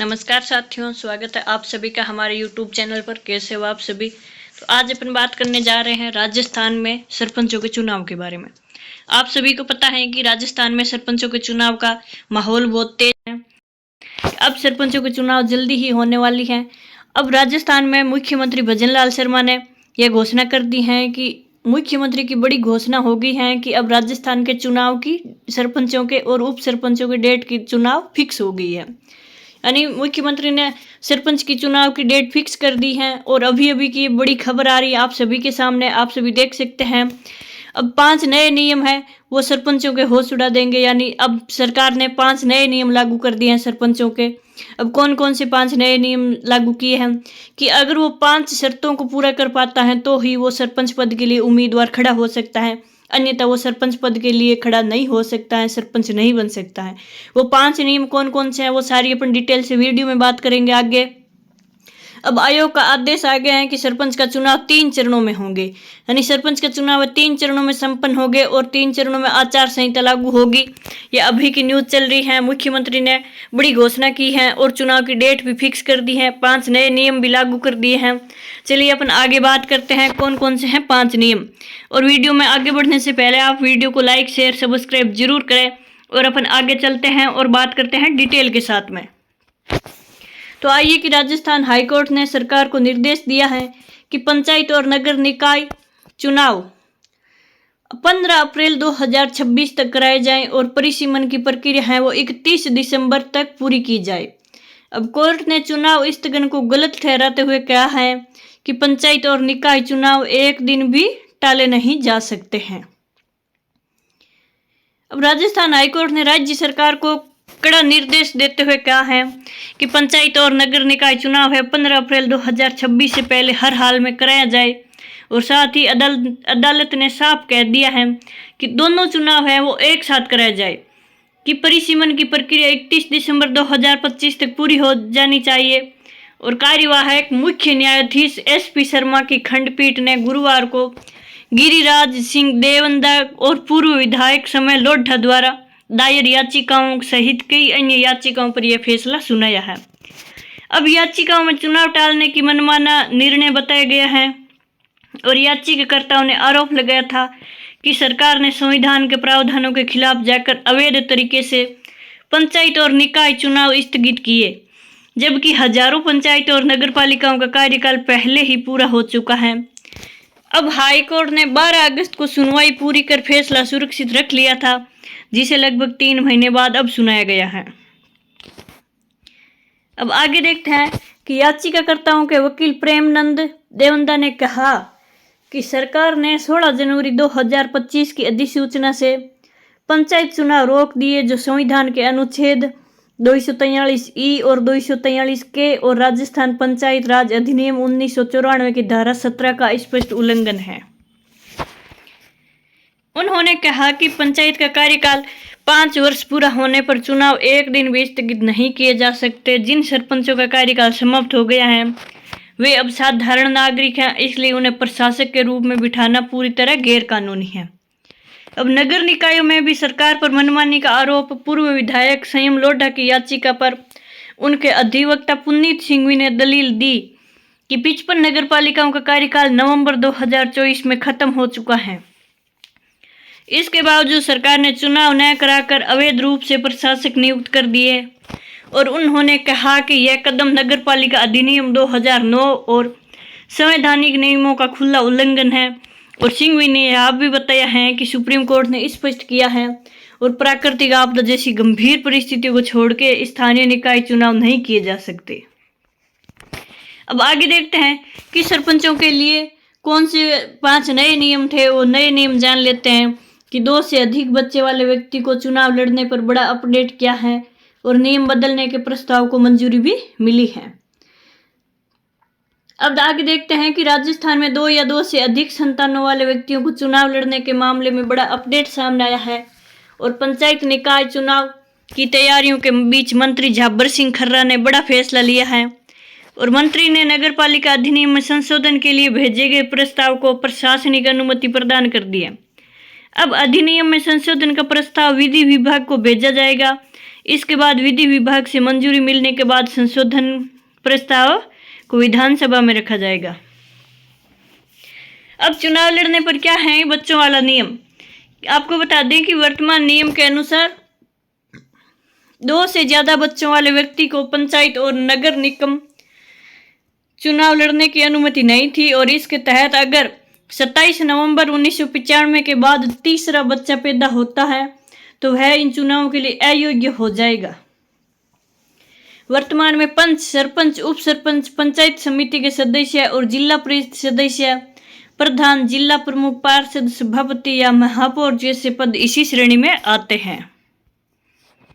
नमस्कार साथियों, स्वागत है आप सभी का हमारे YouTube चैनल पर। कैसे हो आप सभी। तो आज अपन बात करने जा रहे हैं राजस्थान में सरपंचों के चुनाव के बारे में। आप सभी को पता है कि राजस्थान में सरपंचों के चुनाव का माहौल बहुत तेज है। अब सरपंचों के चुनाव जल्दी ही होने वाली है। अब राजस्थान में मुख्यमंत्री भजनलाल शर्मा ने यह घोषणा कर दी है कि मुख्यमंत्री की बड़ी घोषणा हो गई है कि अब राजस्थान के चुनाव की सरपंचों के और उप सरपंचों के डेट की चुनाव फिक्स हो गई है। यानी मुख्यमंत्री ने सरपंच की चुनाव की डेट फिक्स कर दी है। और अभी अभी की बड़ी खबर आ रही है आप सभी के सामने, आप सभी देख सकते हैं। अब 5 नए नियम हैं वो सरपंचों के होश उड़ा देंगे। यानी अब सरकार ने 5 नए नियम लागू कर दिए हैं सरपंचों के। अब कौन कौन से 5 नए नियम लागू किए हैं कि अगर वो 5 शर्तों को पूरा कर पाता है तो ही वो सरपंच पद के लिए उम्मीदवार खड़ा हो सकता है, अन्यथा वो सरपंच पद के लिए खड़ा नहीं हो सकता है, सरपंच नहीं बन सकता है। वो 5 नियम कौन कौन से हैं वो सारी अपन डिटेल से वीडियो में बात करेंगे आगे। अब आयोग का आदेश आ गया है कि सरपंच का चुनाव 3 चरणों में होंगे। यानी सरपंच का चुनाव 3 चरणों में संपन्न होंगे और 3 चरणों में आचार संहिता लागू होगी। ये अभी की न्यूज़ चल रही है। मुख्यमंत्री ने बड़ी घोषणा की है और चुनाव की डेट भी फिक्स कर दी है। 5 नए नियम भी लागू कर दिए हैं। चलिए अपन आगे बात करते हैं कौन कौन से हैं 5 नियम। और वीडियो में आगे बढ़ने से पहले आप वीडियो को लाइक शेयर सब्सक्राइब जरूर करें। और अपन आगे चलते हैं और बात करते हैं डिटेल के साथ में। तो आइए कि राजस्थान हाईकोर्ट ने सरकार को निर्देश दिया है कि पंचायत और नगर निकाय चुनाव 15 अप्रैल 2026 तक कराए जाएं और परिसीमन की प्रक्रिया है वो 31 दिसंबर तक पूरी की जाए। अब कोर्ट ने चुनाव स्थगन को गलत ठहराते हुए कहा है कि पंचायत और निकाय चुनाव एक दिन भी टाले नहीं जा सकते हैं। अब राजस्थान हाईकोर्ट ने राज्य सरकार को कड़ा निर्देश देते हुए कहा है कि पंचायत और नगर निकाय चुनाव है 15 अप्रैल 2026 से पहले हर हाल में कराया जाए। और साथ ही अदालत ने साफ कह दिया है कि दोनों चुनाव है वो एक साथ कराया जाए कि परिसीमन की प्रक्रिया 31 दिसंबर 2025 तक पूरी हो जानी चाहिए। और कार्यवाहक मुख्य न्यायाधीश SP शर्मा की खंडपीठ ने गुरुवार को गिरिराज सिंह देवंदा और पूर्व विधायक समय लोढ़ा द्वारा दायर याचिकाओं सहित कई अन्य याचिकाओं पर यह फैसला सुनाया है। अब याचिकाओं में चुनाव टालने की मनमाना निर्णय बताया गया है और याचिकाकर्ताओं ने आरोप लगाया था कि सरकार ने संविधान के प्रावधानों के खिलाफ जाकर अवैध तरीके से पंचायत और निकाय चुनाव स्थगित किए, जबकि हजारों पंचायत और नगरपालिकाओं का कार्यकाल पहले ही पूरा हो चुका है। अब हाईकोर्ट ने 12 अगस्त को सुनवाई पूरी कर फैसला सुरक्षित रख लिया था, जिसे लगभग 3 महीने बाद अब सुनाया गया है। अब आगे देखते हैं कि याचिकाकर्ताओं के वकील प्रेमनंद देवंदा ने कहा कि सरकार ने 16 जनवरी 2025 की अधिसूचना से पंचायत चुनाव रोक दिए, जो संविधान के अनुच्छेद 243E और 243K और राजस्थान पंचायत राज अधिनियम 1994 की धारा 17 का स्पष्ट उल्लंघन है। उन्होंने कहा कि पंचायत का कार्यकाल 5 वर्ष पूरा होने पर चुनाव एक दिन भी स्थगित नहीं किए जा सकते। जिन सरपंचों का कार्यकाल समाप्त हो गया है वे अब साधारण नागरिक हैं, इसलिए उन्हें प्रशासक के रूप में बिठाना पूरी तरह गैर कानूनी है। अब नगर निकायों में भी सरकार पर मनमानी का आरोप। पूर्व विधायक संयम लोढ़ा की याचिका पर उनके अधिवक्ता पुनीत सिंघवी ने दलील दी कि 55 नगर पालिकाओं का कार्यकाल नवंबर 2024 में खत्म हो चुका है। इसके बावजूद सरकार ने चुनाव न कराकर अवैध रूप से प्रशासक नियुक्त कर दिए। और उन्होंने कहा कि यह कदम नगरपालिका अधिनियम 2009 और संवैधानिक नियमों का खुला उल्लंघन है। और सिंघवी ने यह भी बताया है कि सुप्रीम कोर्ट ने स्पष्ट किया है और प्राकृतिक आपदा जैसी गंभीर परिस्थितियों को छोड़ के स्थानीय निकाय चुनाव नहीं किए जा सकते। अब आगे देखते हैं कि सरपंचों के लिए कौन से 5 नए नियम थे। वो नए नियम जान लेते हैं कि 2 से अधिक बच्चे वाले व्यक्ति को चुनाव लड़ने पर बड़ा अपडेट क्या है और नियम बदलने के प्रस्ताव को मंजूरी भी मिली है। अब आगे देखते हैं कि राजस्थान में 2 या 2 से अधिक संतानों वाले व्यक्तियों को चुनाव लड़ने के मामले में बड़ा अपडेट सामने आया है। और पंचायत निकाय चुनाव की तैयारियों के बीच मंत्री झाबर सिंह खर्रा ने बड़ा फैसला लिया है। और मंत्री ने नगरपालिका अधिनियम में संशोधन के लिए भेजे गए प्रस्ताव को प्रशासनिक अनुमति प्रदान कर दी है। अब अधिनियम में संशोधन का प्रस्ताव विधि विभाग को भेजा जाएगा। इसके बाद विधि विभाग से मंजूरी मिलने के बाद संशोधन प्रस्ताव को विधानसभा में रखा जाएगा। अब चुनाव लड़ने पर क्या है बच्चों वाला नियम। आपको बता दें कि वर्तमान नियम के अनुसार 2 से ज्यादा बच्चों वाले व्यक्ति को पंचायत और नगर निगम चुनाव लड़ने की अनुमति नहीं थी, और इसके तहत अगर 27 नवंबर 1995 के बाद तीसरा बच्चा पैदा होता है तो वह इन चुनावों के लिए अयोग्य हो जाएगा। वर्तमान में पंच, सरपंच, उप सरपंच, पंचायत समिति के सदस्य और जिला परिषद सदस्य, प्रधान, जिला प्रमुख, पार्षद, सभापति या महापौर जैसे पद इसी श्रेणी में आते हैं।